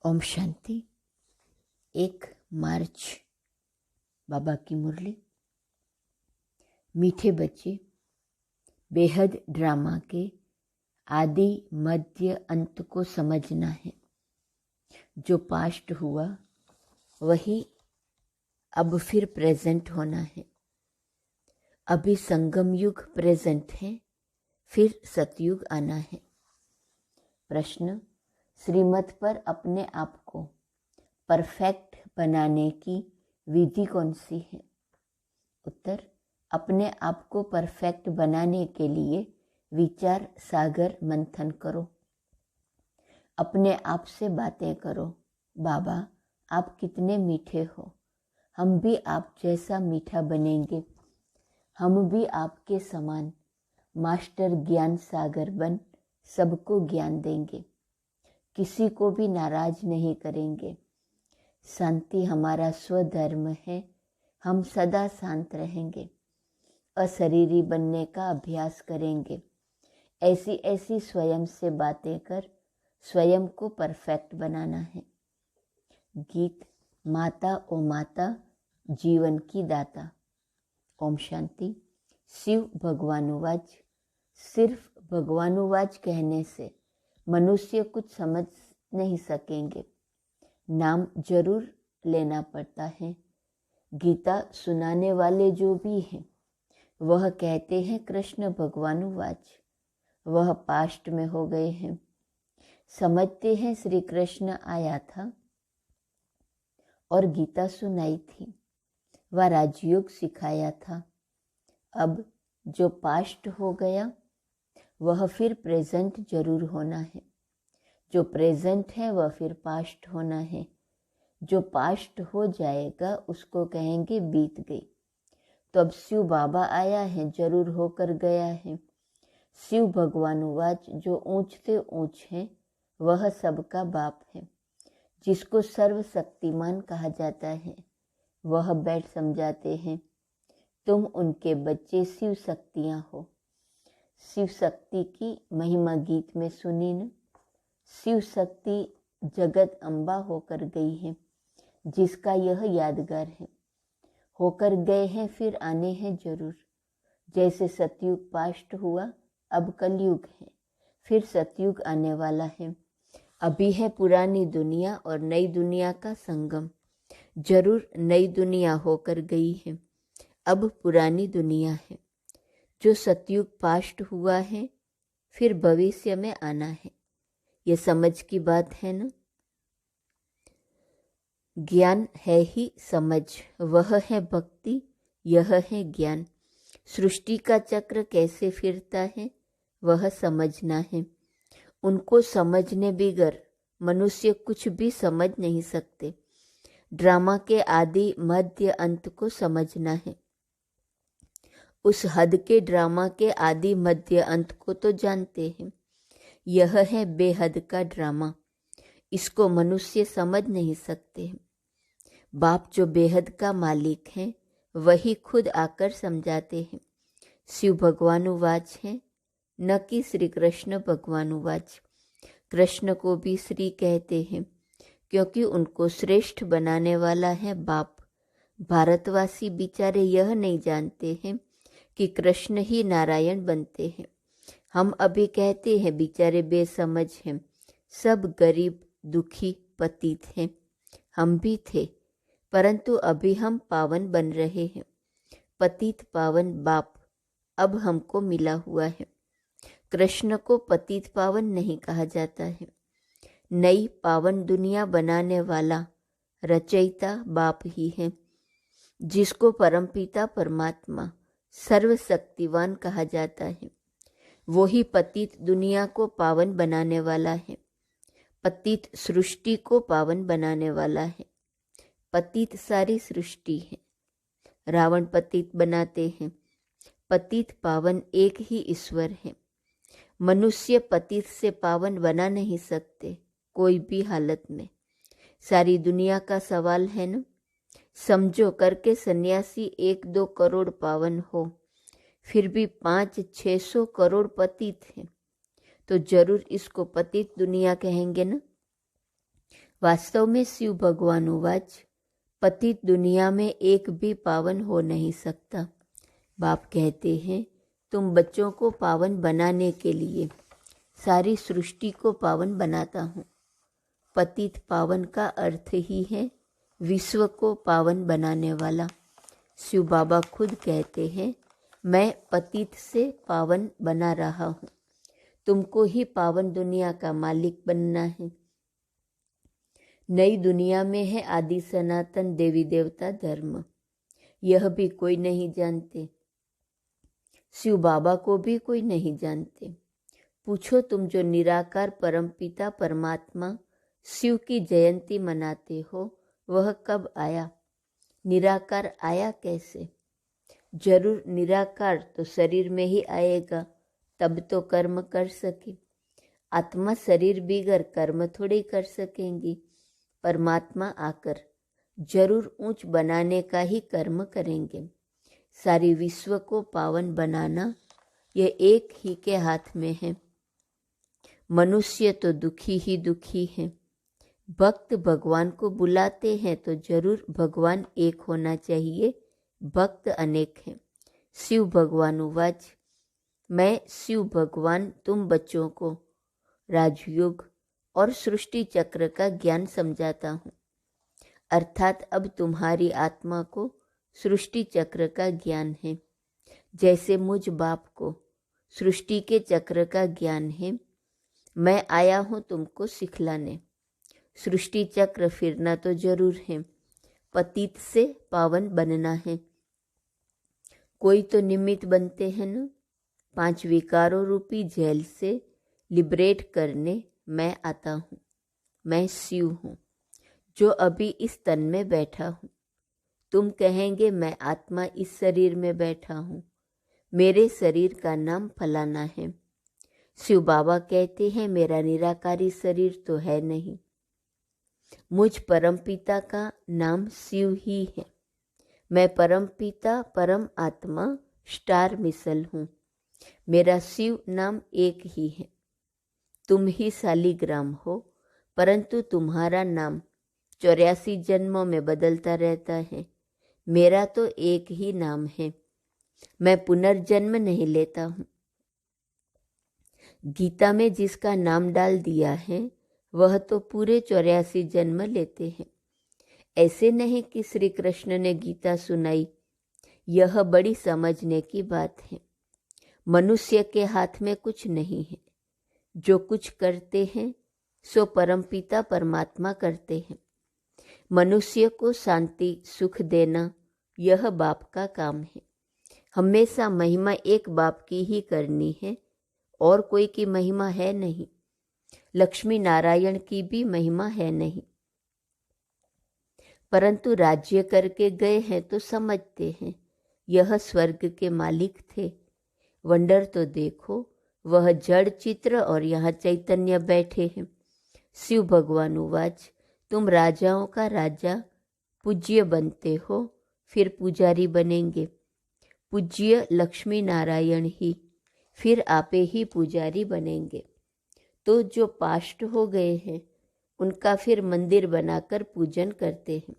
ओम शांति। 1 मार्च बाबा की मुरली। मीठे बच्चे, बेहद ड्रामा के आदि मध्य अंत को समझना है। जो पास्ट हुआ वही अब फिर प्रेजेंट होना है। अभी संगम युग प्रेजेंट है, फिर सतयुग आना है। प्रश्न: श्रीमत पर अपने आप को परफेक्ट बनाने की विधि कौन सी है? उत्तर: अपने आप को परफेक्ट बनाने के लिए विचार सागर मंथन करो। अपने आप से बातें करो। बाबा, आप कितने मीठे हो, हम भी आप जैसा मीठा बनेंगे। हम भी आपके समान मास्टर ज्ञान सागर बन सबको ज्ञान देंगे। किसी को भी नाराज नहीं करेंगे। शांति हमारा स्वधर्म है, हम सदा शांत रहेंगे। अशरीरी बनने का अभ्यास करेंगे। ऐसी ऐसी स्वयं से बातें कर स्वयं को परफेक्ट बनाना है। गीत: माता ओ माता जीवन की दाता। ओम शांति। शिव भगवानुवाच। सिर्फ भगवानुवाच कहने से मनुष्य कुछ समझ नहीं सकेंगे। नाम जरूर लेना पड़ता है। गीता सुनाने वाले जो भी हैं वह कहते हैं कृष्ण भगवानुवाच। वह पास्ट में हो गए हैं। समझते हैं श्री कृष्ण आया था और गीता सुनाई थी, वह राजयोग सिखाया था। अब जो पास्ट हो गया वह फिर प्रेजेंट जरूर होना है। जो प्रेजेंट है वह फिर पास्ट होना है। जो पास्ट हो जाएगा उसको कहेंगे बीत गई। तो अब शिव बाबा आया है, जरूर होकर गया है। शिव भगवानुवाच जो ऊंच से ऊंच है वह सबका बाप है। जिसको सर्वशक्तिमान कहा जाता है वह बैठ समझाते हैं, तुम उनके बच्चे शिव शक्तियाँ हो। शिव शक्ति की महिमा गीत में सुनी न। शिव शक्ति जगत अम्बा होकर गई है, जिसका यह यादगार है। होकर गए हैं, फिर आने हैं जरूर। जैसे सतयुग पास्ट हुआ, अब कलयुग है, फिर सतयुग आने वाला है। अभी है पुरानी दुनिया और नई दुनिया का संगम। जरूर नई दुनिया होकर गई है, अब पुरानी दुनिया है। जो सतयुग पास्ट हुआ है, फिर भविष्य में आना है। ये समझ की बात है ना। ज्ञान है ही समझ, वह है भक्ति, यह है ज्ञान। सृष्टि का चक्र कैसे फिरता है वह समझना है। उनको समझने बिगर मनुष्य कुछ भी समझ नहीं सकते। ड्रामा के आदि मध्य अंत को समझना है। उस हद के ड्रामा के आदि मध्य अंत को तो जानते हैं। यह है बेहद का ड्रामा, इसको मनुष्य समझ नहीं सकते। बाप जो बेहद का मालिक है वही खुद आकर समझाते हैं। शिव भगवानुवाच है, न कि श्री कृष्ण भगवानुवाच। कृष्ण को भी श्री कहते हैं क्योंकि उनको श्रेष्ठ बनाने वाला है बाप। भारतवासी बेचारे यह नहीं जानते हैं कि कृष्ण ही नारायण बनते हैं। हम अभी कहते हैं बेचारे बेसमझ हैं, सब गरीब दुखी पतित हैं। हम भी थे, परंतु अभी हम पावन बन रहे हैं। पतित पावन बाप अब हमको मिला हुआ है। कृष्ण को पतित पावन नहीं कहा जाता है। नई पावन दुनिया बनाने वाला रचयिता बाप ही है, जिसको परमपिता परमात्मा सर्वशक्तिवान कहा जाता है। वो ही पतित दुनिया को पावन बनाने वाला है। पतित सृष्टि को पावन बनाने वाला है। पतित सारी सृष्टि है। रावण पतित बनाते हैं। पतित पावन एक ही ईश्वर है। मनुष्य पतित से पावन बना नहीं सकते कोई भी हालत में। सारी दुनिया का सवाल है न। समझो करके सन्यासी 1-2 करोड़ पावन हो, फिर भी 500-600 करोड़ पतित हैं, तो जरूर इसको पतित दुनिया कहेंगे न। वास्तव में शिव भगवान उवाच, पतित दुनिया में एक भी पावन हो नहीं सकता। बाप कहते हैं, तुम बच्चों को पावन बनाने के लिए सारी सृष्टि को पावन बनाता हूँ। पतित पावन का अर्थ ही है विश्व को पावन बनाने वाला। शिव बाबा खुद कहते हैं, मैं पतित से पावन बना रहा हूँ। तुमको ही पावन दुनिया का मालिक बनना है। नई दुनिया में है आदि सनातन देवी देवता धर्म, यह भी कोई नहीं जानते। शिव बाबा को भी कोई नहीं जानते। पूछो, तुम जो निराकार परमपिता परमात्मा शिव की जयंती मनाते हो, वह कब आया? निराकार आया कैसे? जरूर निराकार तो शरीर में ही आएगा, तब तो कर्म कर सके। आत्मा शरीर बिगर कर्म थोड़ी कर सकेंगी। परमात्मा आकर जरूर ऊंच बनाने का ही कर्म करेंगे। सारी विश्व को पावन बनाना ये एक ही के हाथ में है। मनुष्य तो दुखी ही दुखी है। भक्त भगवान को बुलाते हैं तो जरूर भगवान एक होना चाहिए, भक्त अनेक हैं। शिव भगवान उवाच, मैं शिव भगवान तुम बच्चों को राजयोग और सृष्टि चक्र का ज्ञान समझाता हूँ। अर्थात अब तुम्हारी आत्मा को सृष्टि चक्र का ज्ञान है। जैसे मुझ बाप को सृष्टि के चक्र का ज्ञान है, मैं आया हूँ तुमको सिखलाने। सृष्टि चक्र फिरना तो जरूर है, पतित से पावन बनना है। कोई तो निमित्त बनते हैं न। 5 विकारों रूपी जेल से लिबरेट करने मैं आता हूँ। मैं शिव हूँ जो अभी इस तन में बैठा हूँ। तुम कहेंगे मैं आत्मा इस शरीर में बैठा हूँ, मेरे शरीर का नाम फलाना है। शिव बाबा कहते हैं, मेरा निराकारी शरीर तो है नहीं। मुझ परमपिता का नाम शिव ही है। मैं परमपिता परम आत्मा स्टार मिसल हूँ। मेरा शिव नाम एक ही है। तुम ही शालिग्राम हो, परंतु तुम्हारा नाम 84 जन्मों में बदलता रहता है। मेरा तो एक ही नाम है। मैं पुनर्जन्म नहीं लेता हूँ। गीता में जिसका नाम डाल दिया है वह तो पूरे 84 जन्म लेते हैं। ऐसे नहीं कि श्री कृष्ण ने गीता सुनाई, यह बड़ी समझने की बात है। मनुष्य के हाथ में कुछ नहीं है। जो कुछ करते हैं सो परमपिता परमात्मा करते हैं। मनुष्य को शांति सुख देना यह बाप का काम है। हमेशा महिमा एक बाप की ही करनी है, और कोई की महिमा है नहीं। लक्ष्मी नारायण की भी महिमा है नहीं, परंतु राज्य करके गए हैं तो समझते हैं यह स्वर्ग के मालिक थे। वंडर तो देखो, वह जड़ चित्र और यहाँ चैतन्य बैठे हैं। शिव भगवान उवाच, तुम राजाओं का राजा पूज्य बनते हो, फिर पुजारी बनेंगे। पूज्य लक्ष्मी नारायण ही, फिर आपे ही पुजारी बनेंगे। तो जो पास्ट हो गए हैं उनका फिर मंदिर बनाकर पूजन करते हैं।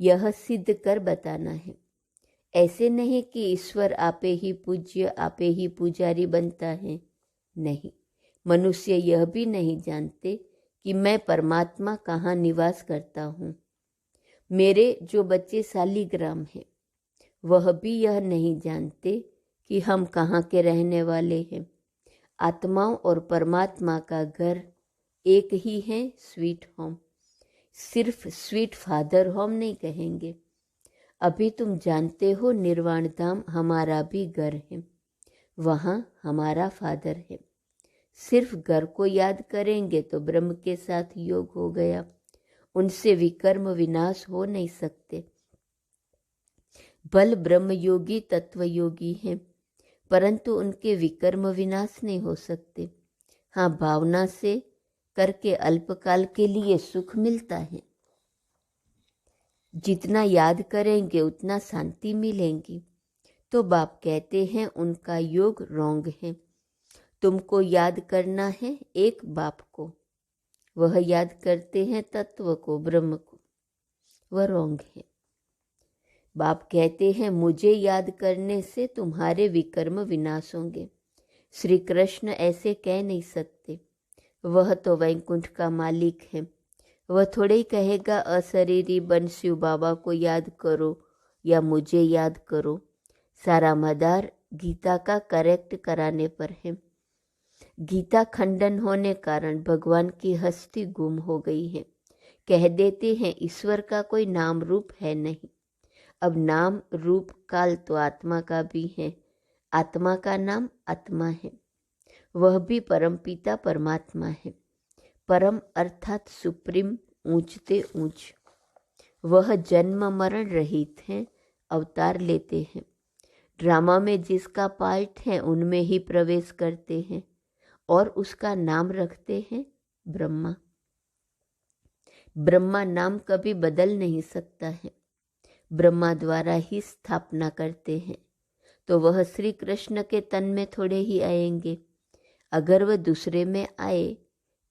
यह सिद्ध कर बताना है। ऐसे नहीं कि ईश्वर आपे ही पूज्य आपे ही पुजारी बनता है। नहीं, मनुष्य यह भी नहीं जानते कि मैं परमात्मा कहाँ निवास करता हूँ। मेरे जो बच्चे शालिग्राम हैं वह भी यह नहीं जानते कि हम कहाँ के रहने वाले हैं। आत्माओं और परमात्मा का घर एक ही है, स्वीट होम। सिर्फ स्वीट फादर होम नहीं कहेंगे। अभी तुम जानते हो निर्वाण धाम हमारा भी घर है, वहाँ हमारा फादर है। सिर्फ घर को याद करेंगे तो ब्रह्म के साथ योग हो गया। उनसे विकर्म विनाश हो नहीं सकते। बल ब्रह्म योगी तत्व योगी हैं, परंतु उनके विकर्म विनाश नहीं हो सकते। हाँ, भावना से करके अल्पकाल के लिए सुख मिलता है। जितना याद करेंगे उतना शांति मिलेंगी। तो बाप कहते हैं उनका योग रॉन्ग है। तुमको याद करना है एक बाप को, वह याद करते हैं तत्व को, ब्रह्म को, वह रोंग है। बाप कहते हैं मुझे याद करने से तुम्हारे विकर्म विनाश होंगे। श्री कृष्ण ऐसे कह नहीं सकते, वह तो वैकुंठ का मालिक है। वह थोड़े ही कहेगा अशरीरी बंशिव बाबा को याद करो या मुझे याद करो। सारा मदार गीता का करेक्ट कराने पर है। गीता खंडन होने कारण भगवान की हस्ती गुम हो गई है। कह देते हैं ईश्वर का कोई नाम रूप है नहीं। अब नाम रूप काल तो आत्मा का भी है। आत्मा का नाम आत्मा है, वह भी परमपिता परमात्मा है। परम अर्थात सुप्रीम, ऊंचते ऊंच। वह जन्म मरण रहित हैं, अवतार लेते हैं। ड्रामा में जिसका पार्ट है उनमें ही प्रवेश करते हैं और उसका नाम रखते हैं ब्रह्मा। ब्रह्मा नाम कभी बदल नहीं सकता है, ब्रह्मा द्वारा ही स्थापना करते हैं। तो वह श्री कृष्ण के तन में थोड़े ही आएंगे। अगर वह दूसरे में आए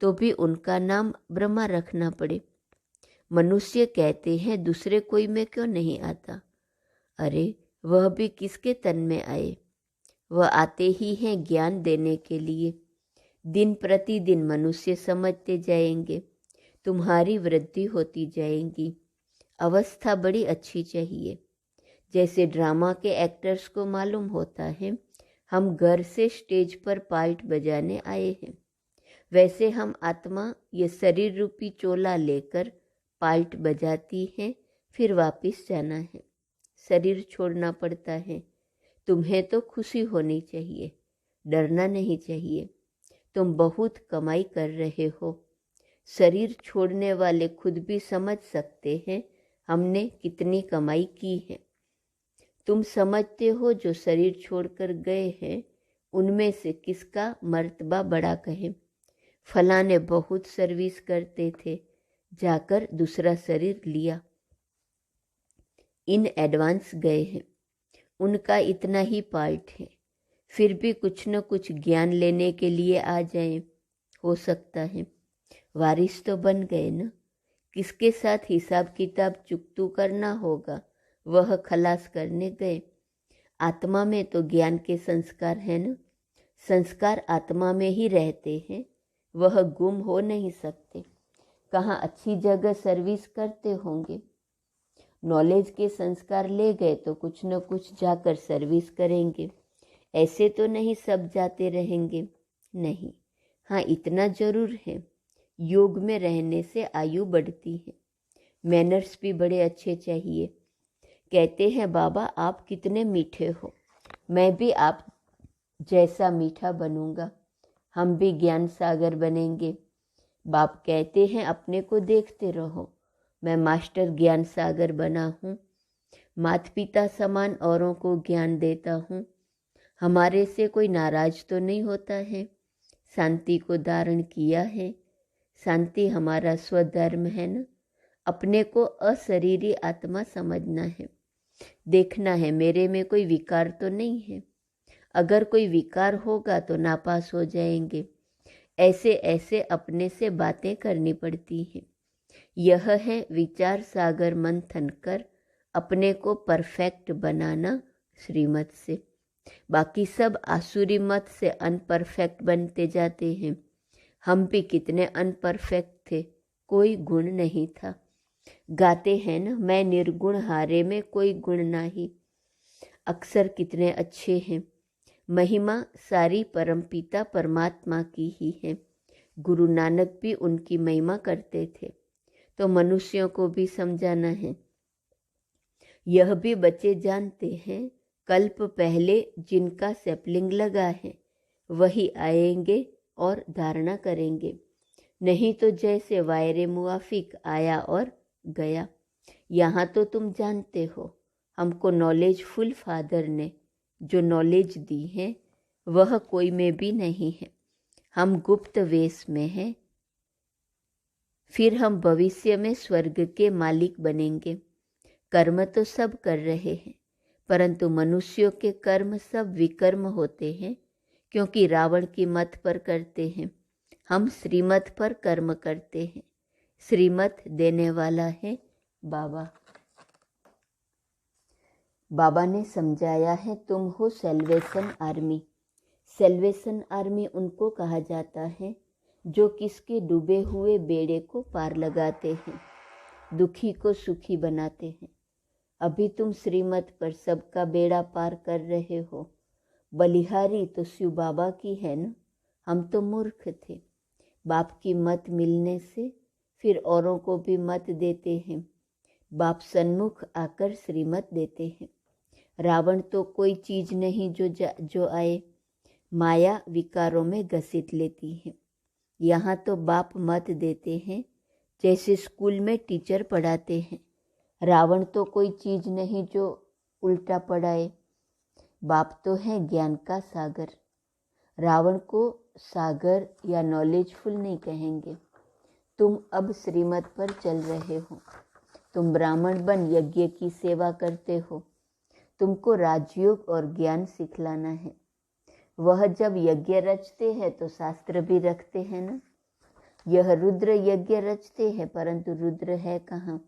तो भी उनका नाम ब्रह्मा रखना पड़े। मनुष्य कहते हैं दूसरे कोई में क्यों नहीं आता। अरे वह भी किसके तन में आए, वह आते ही हैं ज्ञान देने के लिए। दिन प्रतिदिन मनुष्य समझते जाएंगे, तुम्हारी वृद्धि होती जाएगी। अवस्था बड़ी अच्छी चाहिए। जैसे ड्रामा के एक्टर्स को मालूम होता है हम घर से स्टेज पर पार्ट बजाने आए हैं, वैसे हम आत्मा ये शरीर रूपी चोला लेकर पार्ट बजाती है, फिर वापस जाना है, शरीर छोड़ना पड़ता है। तुम्हें तो खुशी होनी चाहिए, डरना नहीं चाहिए। तुम बहुत कमाई कर रहे हो। शरीर छोड़ने वाले खुद भी समझ सकते हैं हमने कितनी कमाई की है। तुम समझते हो जो शरीर छोड़कर गए हैं उनमें से किसका मर्तबा बड़ा कहे। फलाने बहुत सर्विस करते थे, जाकर दूसरा शरीर लिया, इन एडवांस गए हैं, उनका इतना ही पार्ट है, फिर भी कुछ न कुछ ज्ञान लेने के लिए आ जाएं, हो सकता है। वारिस तो बन गए ना, किसके साथ हिसाब किताब चुकतू करना होगा वह खलास करने गए। आत्मा में तो ज्ञान के संस्कार है ना, संस्कार आत्मा में ही रहते हैं, वह गुम हो नहीं सकते। कहाँ अच्छी जगह सर्विस करते होंगे, नॉलेज के संस्कार ले गए तो कुछ न कुछ जाकर सर्विस करेंगे। ऐसे तो नहीं सब जाते रहेंगे, नहीं। हाँ इतना जरूर है, योग में रहने से आयु बढ़ती है। मैनर्स भी बड़े अच्छे चाहिए। कहते हैं बाबा आप कितने मीठे हो, मैं भी आप जैसा मीठा बनूंगा, हम भी ज्ञान सागर बनेंगे। बाप कहते हैं अपने को देखते रहो, मैं मास्टर ज्ञान सागर बना हूँ, माता पिता समान औरों को ज्ञान देता हूँ। हमारे से कोई नाराज तो नहीं होता है, शांति को धारण किया है। शांति हमारा स्वधर्म है ना। अपने को अशरीरी आत्मा समझना है, देखना है मेरे में कोई विकार तो नहीं है। अगर कोई विकार होगा तो नापास हो जाएंगे। ऐसे ऐसे अपने से बातें करनी पड़ती हैं। यह है विचार सागर मंथन कर अपने को परफेक्ट बनाना श्रीमत से। बाकी सब आसुरी मत से अनपरफेक्ट बनते जाते हैं। हम भी कितने अनपरफेक्ट थे, कोई गुण नहीं था। गाते हैं ना मैं निर्गुण हारे में कोई गुण नहीं। अक्षर कितने अच्छे हैं। महिमा सारी परमपिता परमात्मा की ही है। गुरु नानक भी उनकी महिमा करते थे, तो मनुष्यों को भी समझाना है। यह भी बच्चे जानते हैं कल्प पहले जिनका सैपलिंग लगा है वही आएंगे और धारणा करेंगे, नहीं तो जैसे वायरे मुआफिक आया और गया। यहाँ तो तुम जानते हो हमको नॉलेज फुल फादर ने जो नॉलेज दी है वह कोई में भी नहीं है। हम गुप्त वेश में हैं, फिर हम भविष्य में स्वर्ग के मालिक बनेंगे। कर्म तो सब कर रहे हैं, परंतु मनुष्यों के कर्म सब विकर्म होते हैं, क्योंकि रावण की मत पर करते हैं। हम श्रीमत पर कर्म करते हैं। श्रीमत देने वाला है बाबा। बाबा ने समझाया है, तुम हो सेल्वेशन आर्मी। सेल्वेशन आर्मी उनको कहा जाता है जो किसके डूबे हुए बेड़े को पार लगाते हैं, दुखी को सुखी बनाते हैं। अभी तुम श्रीमत पर सबका बेड़ा पार कर रहे हो। बलिहारी तो शिव बाबा की है ना, हम तो मूर्ख थे। बाप की मत मिलने से फिर औरों को भी मत देते हैं। बाप सन्मुख आकर श्रीमत देते हैं। रावण तो कोई चीज़ नहीं जो आए, माया विकारों में घसीट लेती है। यहाँ तो बाप मत देते हैं, जैसे स्कूल में टीचर पढ़ाते हैं। रावण तो कोई चीज़ नहीं जो उल्टा पढ़ाए। बाप तो है ज्ञान का सागर। रावण को सागर या नॉलेजफुल नहीं कहेंगे। तुम अब श्रीमत पर चल रहे हो। तुम ब्राह्मण बन यज्ञ की सेवा करते हो। तुमको राजयोग और ज्ञान सिखलाना है। वह जब यज्ञ रचते हैं तो शास्त्र भी रखते हैं ना। यह रुद्र यज्ञ रचते हैं, परंतु रुद्र है कहाँ?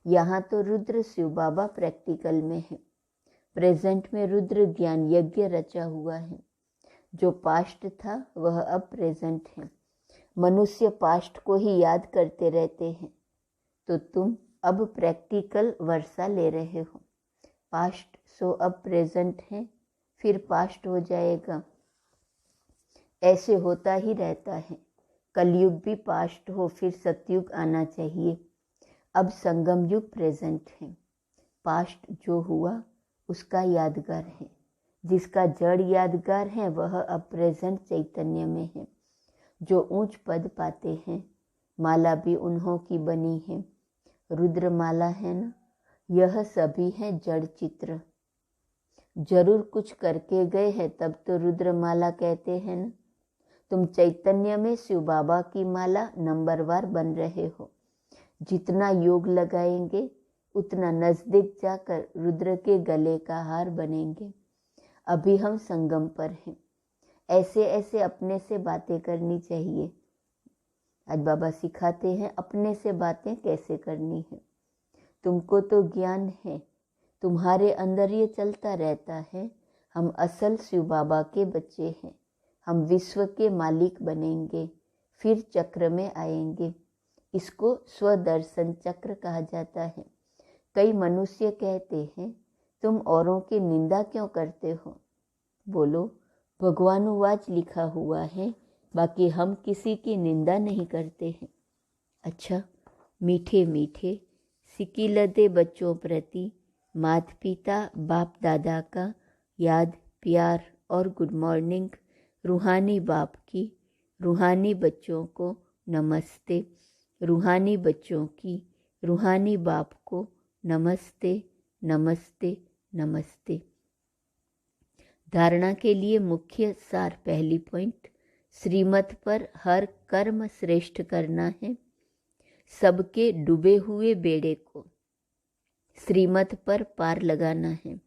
यहाँ तो रुद्र शिव बाबा प्रैक्टिकल में है। प्रेजेंट में रुद्र ज्ञान यज्ञ रचा हुआ है। जो पास्ट था वह अब प्रेजेंट है। मनुष्य पास्ट को ही याद करते रहते हैं, तो तुम अब प्रैक्टिकल वर्षा ले रहे हो। पास्ट सो अब प्रेजेंट है, फिर पास्ट हो जाएगा। ऐसे होता ही रहता है। कलयुग भी पास्ट हो, फिर सतयुग आना चाहिए। अब संगम युग प्रेजेंट है। पास्ट जो हुआ उसका यादगार है। जिसका जड़ यादगार है वह अब प्रेजेंट चैतन्य में है। जो ऊंच पद पाते हैं, माला भी उन्हों की बनी है। रुद्र माला है ना, यह सभी है जड़ चित्र। जरूर कुछ करके गए हैं तब तो रुद्रमाला कहते हैं ना। तुम चैतन्य में शिव बाबा की माला नंबरवार बन रहे हो। जितना योग लगाएंगे उतना नजदीक जाकर रुद्र के गले का हार बनेंगे। अभी हम संगम पर हैं। ऐसे ऐसे अपने से बातें करनी चाहिए। आज बाबा सिखाते हैं अपने से बातें कैसे करनी है। तुमको तो ज्ञान है, तुम्हारे अंदर ये चलता रहता है। हम असल शिव बाबा के बच्चे हैं। हम विश्व के मालिक बनेंगे, फिर चक्र में आएंगे। इसको स्वदर्शन चक्र कहा जाता है। कई मनुष्य कहते हैं, तुम औरों की निंदा क्यों करते हो? बोलो, भगवानुवाच लिखा हुआ है, बाकी हम किसी की निंदा नहीं करते हैं। अच्छा, मीठे मीठे सिकिलते बच्चों प्रति माता पिता बाप दादा का याद, प्यार और गुड मॉर्निंग। रूहानी बाप की रूहानी बच्चों को नमस्ते। रूहानी बच्चों की रूहानी बाप को नमस्ते नमस्ते नमस्ते। धारणा के लिए मुख्य सार। पहली पॉइंट, श्रीमत पर हर कर्म श्रेष्ठ करना है। सबके डूबे हुए बेड़े को श्रीमत पर पार लगाना है।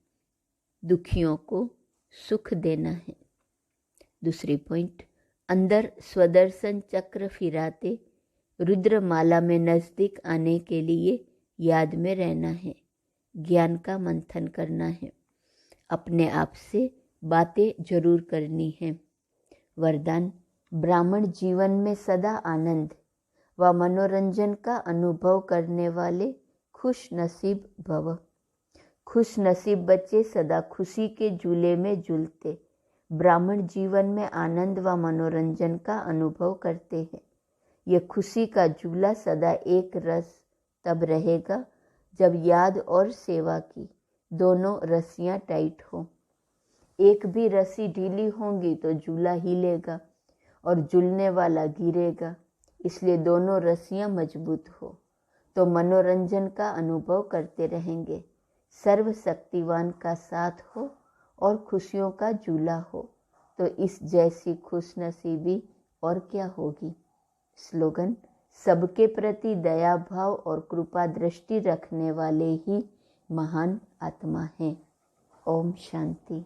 दुखियों को सुख देना है। दूसरी पॉइंट, अंदर स्वदर्शन चक्र फिराते रुद्रमाला में नज़दीक आने के लिए याद में रहना है। ज्ञान का मंथन करना है। अपने आप से बातें जरूर करनी है। वरदान, ब्राह्मण जीवन में सदा आनंद व मनोरंजन का अनुभव करने वाले खुश नसीब भव। खुश नसीब बच्चे सदा खुशी के झूले में झूलते ब्राह्मण जीवन में आनंद व मनोरंजन का अनुभव करते हैं। यह खुशी का झूला सदा एक रस तब रहेगा जब याद और सेवा की दोनों रस्सियाँ टाइट हो। एक भी रस्सी ढीली होंगी तो झूला हिलेगा और झूलने वाला गिरेगा। इसलिए दोनों रस्सियाँ मजबूत हो तो मनोरंजन का अनुभव करते रहेंगे। सर्वशक्तिवान का साथ हो और खुशियों का झूला हो तो इस जैसी खुशनसीबी और क्या होगी। स्लोगन, सबके प्रति दया भाव और कृपा दृष्टि रखने वाले ही महान आत्मा हैं। ओम शांति।